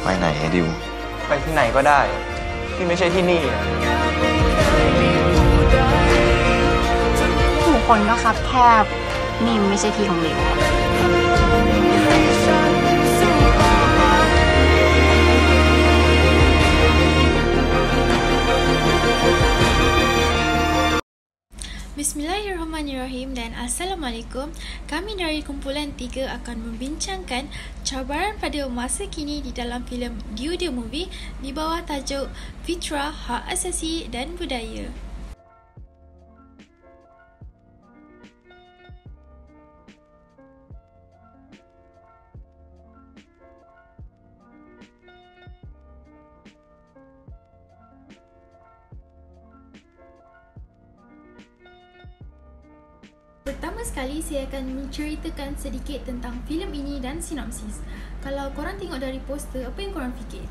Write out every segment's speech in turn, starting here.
ไปไหนอะดิวไปที่ไหนก็ได้ที่ไม่ใช่ที่นี่อะผู้คนก็ครับแคบนี่ไม่ใช่ที่ของหลิว Bismillahirrahmanirrahim dan Assalamualaikum. Kami dari kumpulan 3 akan membincangkan cabaran pada masa kini di dalam filem Due the Movie di bawah tajuk Fitrah, Hak Asasi dan Budaya. Pertama sekali, saya akan menceritakan sedikit tentang filem ini dan sinopsis. Kalau korang tengok dari poster, apa yang korang fikir?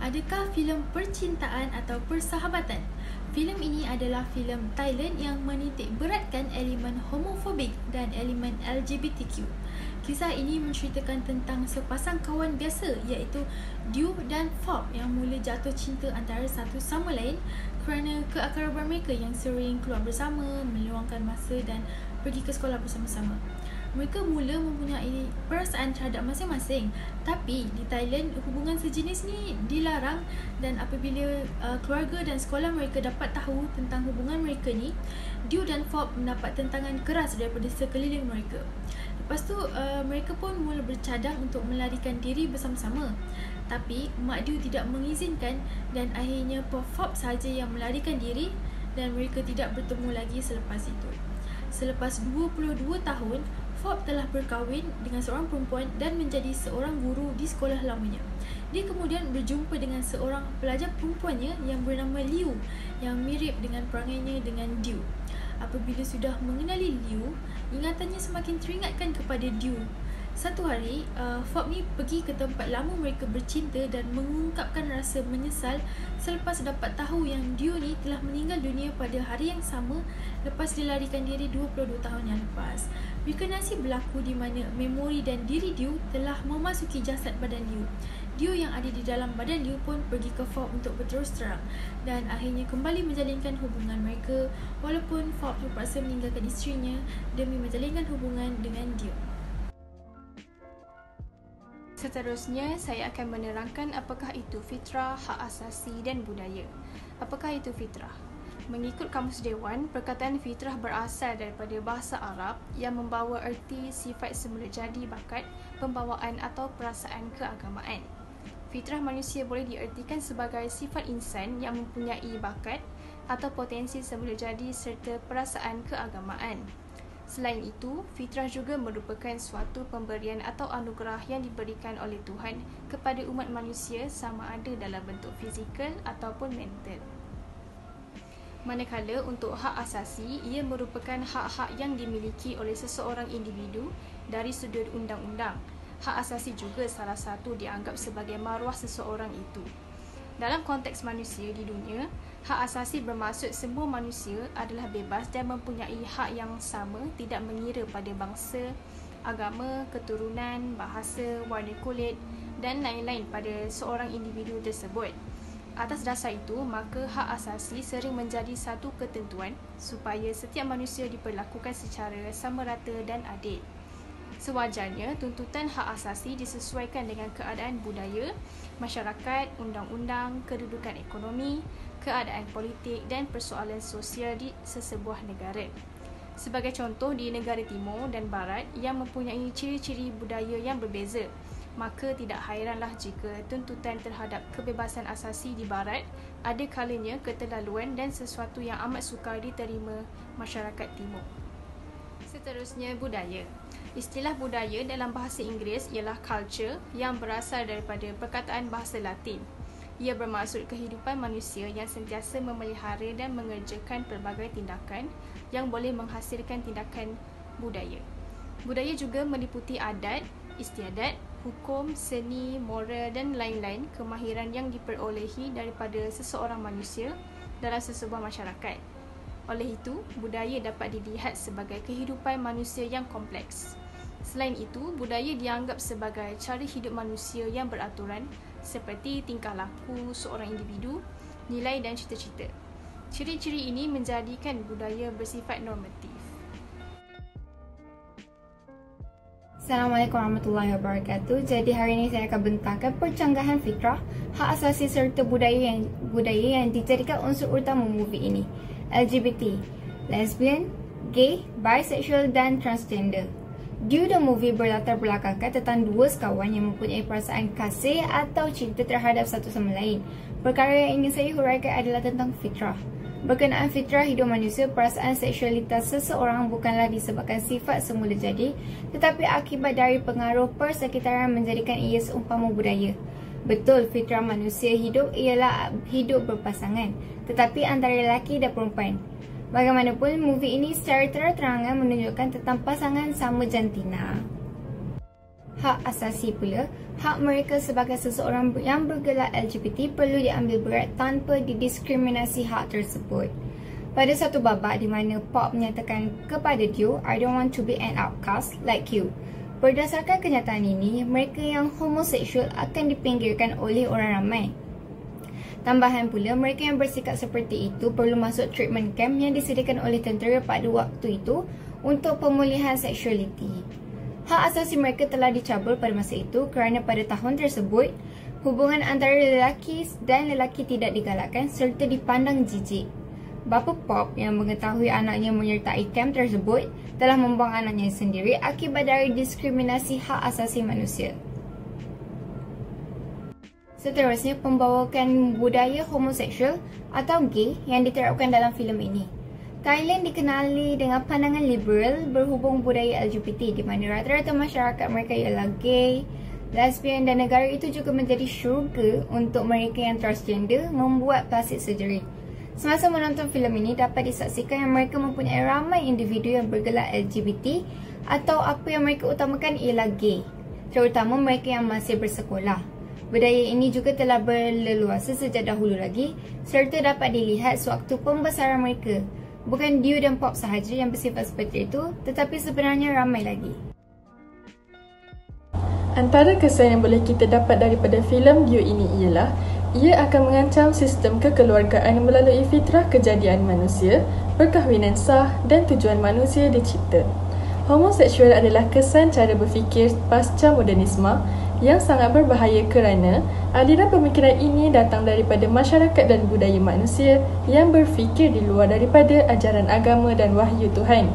Adakah filem percintaan atau persahabatan? Filem ini adalah filem Thailand yang menitik beratkan elemen homofobik dan elemen LGBTQ. Kisah ini menceritakan tentang sepasang kawan biasa iaitu Due dan Fob yang mula jatuh cinta antara satu sama lain kerana keakraban mereka yang sering keluar bersama, meluangkan masa dan pergi ke sekolah bersama-sama. Mereka mula mempunyai perasaan terhadap masing-masing, tapi di Thailand hubungan sejenis ni dilarang dan apabila keluarga dan sekolah mereka dapat tahu tentang hubungan mereka ni, Due dan Fob mendapat tentangan keras daripada sekeliling mereka. Lepas tu mereka pun mula bercadang untuk melarikan diri bersama-sama. Tapi mak Due tidak mengizinkan dan akhirnya Fob sahaja yang melarikan diri dan mereka tidak bertemu lagi selepas itu. Selepas 22 tahun, Fob telah berkahwin dengan seorang perempuan dan menjadi seorang guru di sekolah lamanya. Dia kemudian berjumpa dengan seorang pelajar perempuannya yang bernama Liu yang mirip dengan perangainya dengan Due. Apabila sudah mengenali Liu, ingatannya semakin teringatkan kepada Due. Satu hari, Fob ni pergi ke tempat lama mereka bercinta dan mengungkapkan rasa menyesal selepas dapat tahu yang Due ni telah meninggal dunia pada hari yang sama lepas dilarikan diri 22 tahun yang lepas. Rekonansi berlaku di mana memori dan diri Due telah memasuki jasad badan Liu. Due yang ada di dalam badan Liu pun pergi ke Fob untuk berterus terang dan akhirnya kembali menjalinkan hubungan mereka walaupun Fob terpaksa meninggalkan isterinya demi menjalinkan hubungan dengan Due. Seterusnya, saya akan menerangkan apakah itu fitrah, hak asasi dan budaya. Apakah itu fitrah? Mengikut Kamus Dewan, perkataan fitrah berasal daripada bahasa Arab yang membawa erti sifat semula jadi bakat, pembawaan atau perasaan keagamaan. Fitrah manusia boleh diertikan sebagai sifat insan yang mempunyai bakat atau potensi semula jadi serta perasaan keagamaan. Selain itu, fitrah juga merupakan suatu pemberian atau anugerah yang diberikan oleh Tuhan kepada umat manusia sama ada dalam bentuk fizikal ataupun mental. Manakala untuk hak asasi, ia merupakan hak-hak yang dimiliki oleh seseorang individu dari sudut undang-undang. Hak asasi juga salah satu dianggap sebagai maruah seseorang itu. Dalam konteks manusia di dunia, hak asasi bermaksud semua manusia adalah bebas dan mempunyai hak yang sama tidak mengira pada bangsa, agama, keturunan, bahasa, warna kulit dan lain-lain pada seorang individu tersebut. Atas dasar itu, maka hak asasi sering menjadi satu ketentuan supaya setiap manusia diperlakukan secara sama rata dan adil. Sewajarnya, tuntutan hak asasi disesuaikan dengan keadaan budaya, masyarakat, undang-undang, kedudukan ekonomi, keadaan politik dan persoalan sosial di sesebuah negara. Sebagai contoh, di negara timur dan barat yang mempunyai ciri-ciri budaya yang berbeza, maka tidak hairanlah jika tuntutan terhadap kebebasan asasi di barat ada kalanya keterlaluan dan sesuatu yang amat sukar diterima masyarakat timur. Seterusnya, budaya. Istilah budaya dalam bahasa Inggeris ialah culture yang berasal daripada perkataan bahasa Latin. Ia bermaksud kehidupan manusia yang sentiasa memelihara dan mengerjakan pelbagai tindakan yang boleh menghasilkan tindakan budaya. Budaya juga meliputi adat, istiadat, hukum, seni, moral dan lain-lain kemahiran yang diperolehi daripada seseorang manusia dalam sesebuah masyarakat. Oleh itu, budaya dapat dilihat sebagai kehidupan manusia yang kompleks. Selain itu, budaya dianggap sebagai cara hidup manusia yang beraturan seperti tingkah laku seorang individu, nilai dan cita-cita. Ciri-ciri ini menjadikan budaya bersifat normatif. Assalamualaikum warahmatullahi wabarakatuh. Jadi hari ini saya akan bentangkan percanggahan fitrah, hak asasi serta budaya yang dijadikan unsur utama movie ini. LGBT, lesbian, gay, bisexual dan transgender. Due the movie berlatar belakangkan tentang dua sekawan yang mempunyai perasaan kasih atau cinta terhadap satu sama lain. Perkara yang ingin saya huraikan adalah tentang fitrah. Berkenaan fitrah hidup manusia, perasaan seksualitas seseorang bukanlah disebabkan sifat semula jadi, tetapi akibat dari pengaruh persekitaran menjadikan ia seumpama budaya. Betul, fitrah manusia hidup ialah hidup berpasangan, tetapi antara lelaki dan perempuan. Bagaimanapun, movie ini secara terang-terangan menunjukkan tentang pasangan sama jantina. Hak asasi pula, hak mereka sebagai seseorang yang bergelar LGBT perlu diambil berat tanpa didiskriminasi hak tersebut. Pada satu babak di mana Pop menyatakan kepada Dio, I don't want to be an outcast like you. Berdasarkan kenyataan ini, mereka yang homoseksual akan dipinggirkan oleh orang ramai. Tambahan pula, mereka yang bersikap seperti itu perlu masuk treatment camp yang disediakan oleh tentera pada waktu itu untuk pemulihan seksualiti. Hak asasi mereka telah dicabul pada masa itu kerana pada tahun tersebut, hubungan antara lelaki dan lelaki tidak digalakkan serta dipandang jijik. Bapa Pop yang mengetahui anaknya menyertai kamp tersebut telah membuang anaknya sendiri akibat dari diskriminasi hak asasi manusia. Seterusnya, pembawakan budaya homoseksual atau gay yang diterapkan dalam filem ini. Thailand dikenali dengan pandangan liberal berhubung budaya LGBT di mana rata-rata masyarakat mereka ialah gay, lesbian dan negara itu juga menjadi syurga untuk mereka yang transgender membuat plastik surgery. Semasa menonton filem ini dapat disaksikan yang mereka mempunyai ramai individu yang bergelar LGBT atau apa yang mereka utamakan ialah gay, terutama mereka yang masih bersekolah. Budaya ini juga telah berleluasa sejak dahulu lagi serta dapat dilihat sewaktu pembesaran mereka. Bukan Dio dan Pop sahaja yang bersifat seperti itu, tetapi sebenarnya ramai lagi. Antara kesan yang boleh kita dapat daripada filem Dio ini ialah ia akan mengancam sistem kekeluargaan melalui fitrah kejadian manusia, perkahwinan sah dan tujuan manusia dicipta. Homoseksual adalah kesan cara berfikir pasca modernisme yang sangat berbahaya kerana aliran pemikiran ini datang daripada masyarakat dan budaya manusia yang berfikir di luar daripada ajaran agama dan wahyu Tuhan.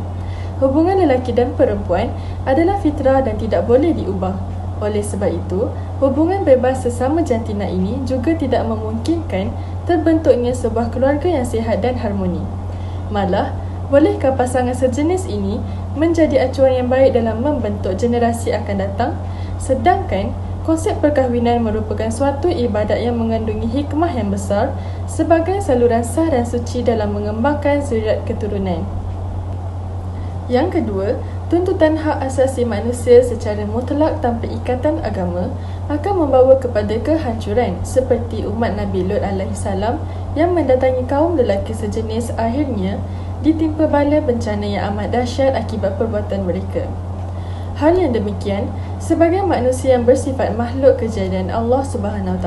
Hubungan lelaki dan perempuan adalah fitrah dan tidak boleh diubah. Oleh sebab itu, hubungan bebas sesama jantina ini juga tidak memungkinkan terbentuknya sebuah keluarga yang sihat dan harmoni. Malah, bolehkah pasangan sejenis ini menjadi acuan yang baik dalam membentuk generasi akan datang? Sedangkan konsep perkahwinan merupakan suatu ibadat yang mengandungi hikmah yang besar sebagai saluran sah dan suci dalam mengembangkan zuriat keturunan. Yang kedua, tuntutan hak asasi manusia secara mutlak tanpa ikatan agama akan membawa kepada kehancuran seperti umat Nabi Lut AS yang mendatangi kaum lelaki sejenis akhirnya ditimpa bala bencana yang amat dahsyat akibat perbuatan mereka. Hal yang demikian, sebagai manusia yang bersifat makhluk kejadian Allah SWT,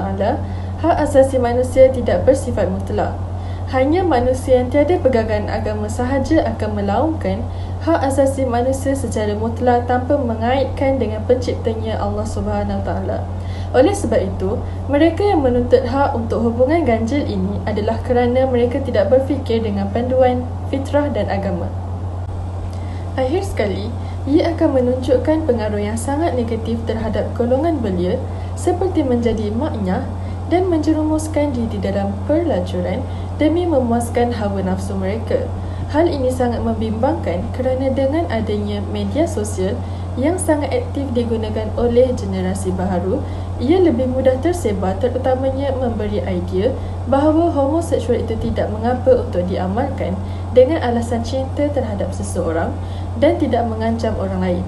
hak asasi manusia tidak bersifat mutlak. Hanya manusia yang tiada pegangan agama sahaja akan melaungkan hak asasi manusia secara mutlak tanpa mengaitkan dengan penciptanya Allah SWT. Oleh sebab itu, mereka yang menuntut hak untuk hubungan ganjil ini adalah kerana mereka tidak berfikir dengan panduan fitrah dan agama. Akhir sekali, ia akan menunjukkan pengaruh yang sangat negatif terhadap golongan belia seperti menjadi maknyah dan menjerumuskan diri dalam pelacuran demi memuaskan hawa nafsu mereka. Hal ini sangat membimbangkan kerana dengan adanya media sosial yang sangat aktif digunakan oleh generasi baharu, ia lebih mudah tersebar terutamanya memberi idea bahawa homoseksual itu tidak mengapa untuk diamalkan dengan alasan cinta terhadap seseorang dan tidak mengancam orang lain.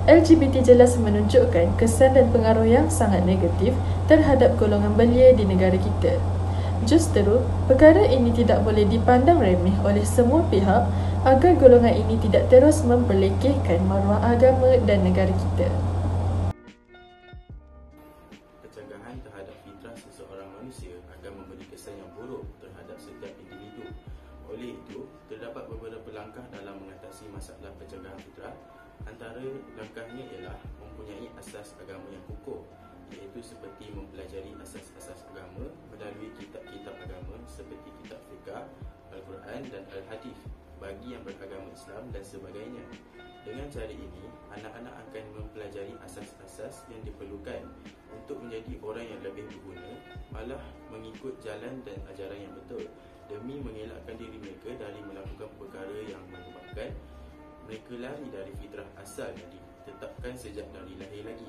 LGBT jelas menunjukkan kesan dan pengaruh yang sangat negatif terhadap golongan belia di negara kita. Justru, perkara ini tidak boleh dipandang remeh oleh semua pihak agar golongan ini tidak terus memperlekehkan maruah agama dan negara kita. Pencegahan terhadap fitrah seseorang manusia akan memberi kesan yang buruk terhadap setiap individu. Oleh itu, terdapat beberapa langkah dalam mengatasi masalah pencegahan fitrah. Antara langkahnya ialah mempunyai asas agama yang kukuh, iaitu seperti mempelajari asas-asas agama melalui kitab-kitab agama seperti kitab fiqh, Al-Quran dan Al-Hadis bagi yang beragama Islam dan sebagainya. Dengan cara ini, anak-anak akan mempelajari asas-asas yang diperlukan untuk menjadi orang yang lebih berguna, malah mengikut jalan dan ajaran yang betul demi mengelakkan diri mereka dari melakukan perkara yang menyebabkan mereka lari dari fitrah asal yang ditetapkan sejak dari lahir lagi.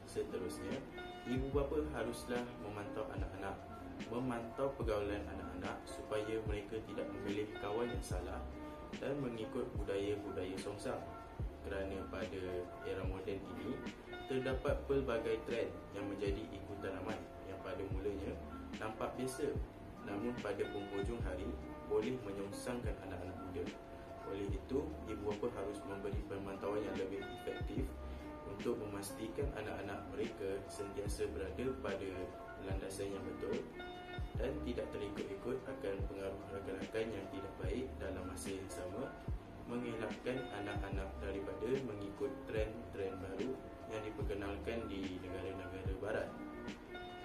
Seterusnya, ibu bapa haruslah memantau anak-anak, memantau pergaulan anak-anak supaya mereka tidak memilih kawan yang salah dan mengikut budaya-budaya songsa. Kerana pada era moden ini, terdapat pelbagai trend yang menjadi ikutan ramai yang pada mulanya nampak biasa, namun pada penghujung hari boleh menyongsangkan anak-anak muda. Oleh itu, ibu bapa harus memberi pemantauan yang lebih efektif untuk memastikan anak-anak mereka sentiasa berada pada landasan yang betul dan tidak terikut-ikut akan pengaruh rakan-rakan yang tidak baik dalam masa yang sama, mengelakkan anak-anak daripada mengikut trend-trend baru yang diperkenalkan di negara-negara barat.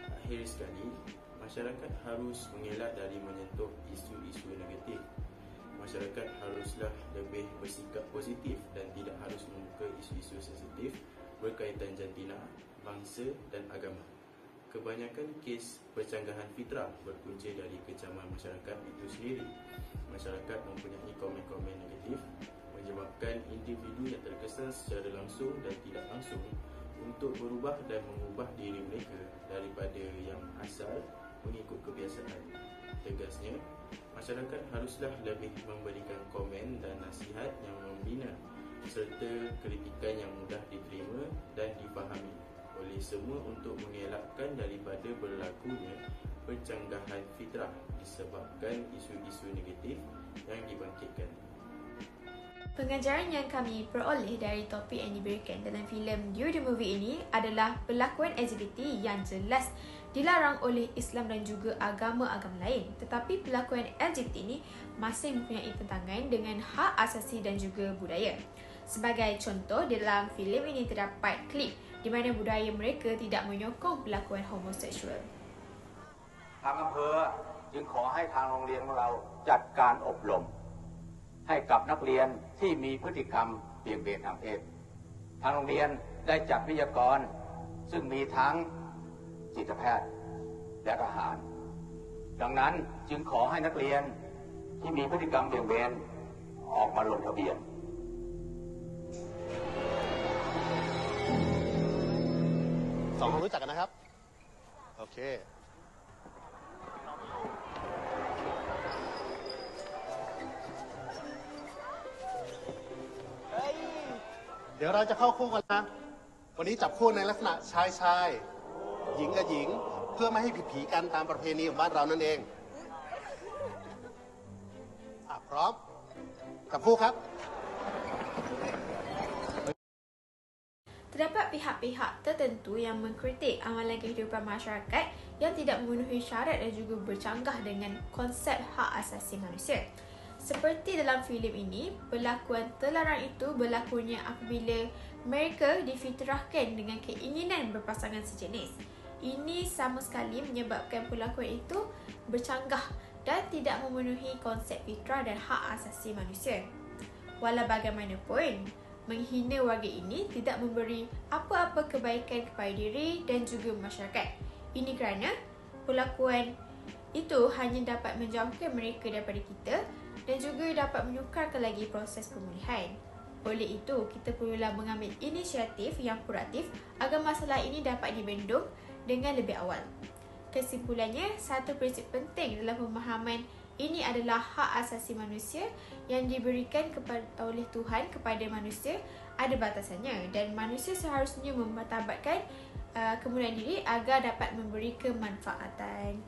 Akhir sekali, masyarakat harus mengelak dari menyentuh isu-isu negatif. Masyarakat haruslah lebih bersikap positif dan tidak harus membuka isu-isu sensitif berkaitan jantina, bangsa dan agama. Kebanyakan kes percanggahan fitrah berpunca dari kecaman masyarakat itu sendiri. Masyarakat mempunyai komen-komen negatif menyebabkan individu yang terkesan secara langsung dan tidak langsung untuk berubah dan mengubah diri mereka daripada yang asal mengikut kebiasaan. Tegasnya, masyarakat haruslah lebih memberikan komen dan nasihat yang membina serta kritikan yang mudah diterima dan dipahami oleh semua untuk mengelakkan daripada berlakunya pencanggahan fitrah disebabkan isu-isu negatif yang dibangkitkan. Pengajaran yang kami peroleh dari topik yang diberikan dalam filem Due the Movie ini adalah perlakuan LGBT yang jelas dilarang oleh Islam dan juga agama-agama lain. Tetapi perlakuan LGBT ini masih mempunyai tentangan dengan hak asasi dan juga budaya. Sebagai contoh, dalam filem ini terdapat klip di mana budaya mereka tidak menyokong perlakuan homoseksual. ทางอำเภอจึงขอให้ทางโรงเรียนของเราจัดการอบรมให้กับนักเรียนที่มีพฤติกรรมเบี่ยงเบนทางเพศทางโรงเรียนได้จัดวิทยากรซึ่งมีทั้งจิตแพทย์และทหารดังนั้นจึงขอให้นักเรียนที่มีพฤติกรรมเบี่ยงเบนออกมาลงทะเบียนสองคนรู้จักกันนะครับโอเคเดี๋ยวเราจะเข้าคู่กันนะวันนี้จับคู่ในลักษณะชายชายหญิงกับหญิงเพื่อไม่ให้ผิดผีกันตามประเพณีของบ้านเรานั่นเองพร้อมจับคู่ครับ Terdapat pihak-pihak tertentu yang mengkritik amalan kehidupan masyarakat yang tidak memenuhi syarat dan juga bercanggah dengan konsep hak asasi manusia. Seperti dalam filem ini, perlakuan terlarang itu berlakunya apabila mereka difitrahkan dengan keinginan berpasangan sejenis. Ini sama sekali menyebabkan perlakuan itu bercanggah dan tidak memenuhi konsep fitrah dan hak asasi manusia. Walau bagaimanapun, menghina warga ini tidak memberi apa-apa kebaikan kepada diri dan juga masyarakat. Ini kerana perlakuan itu hanya dapat menjauhkan mereka daripada kita dan juga dapat menyukarkan lagi proses pemulihan. Oleh itu, kita perlulah mengambil inisiatif yang proaktif agar masalah ini dapat dibendung dengan lebih awal. Kesimpulannya, satu prinsip penting dalam pemahaman ini adalah hak asasi manusia yang diberikan oleh Tuhan kepada manusia ada batasannya dan manusia seharusnya memartabatkan kemuliaan diri agar dapat memberi kemanfaatan.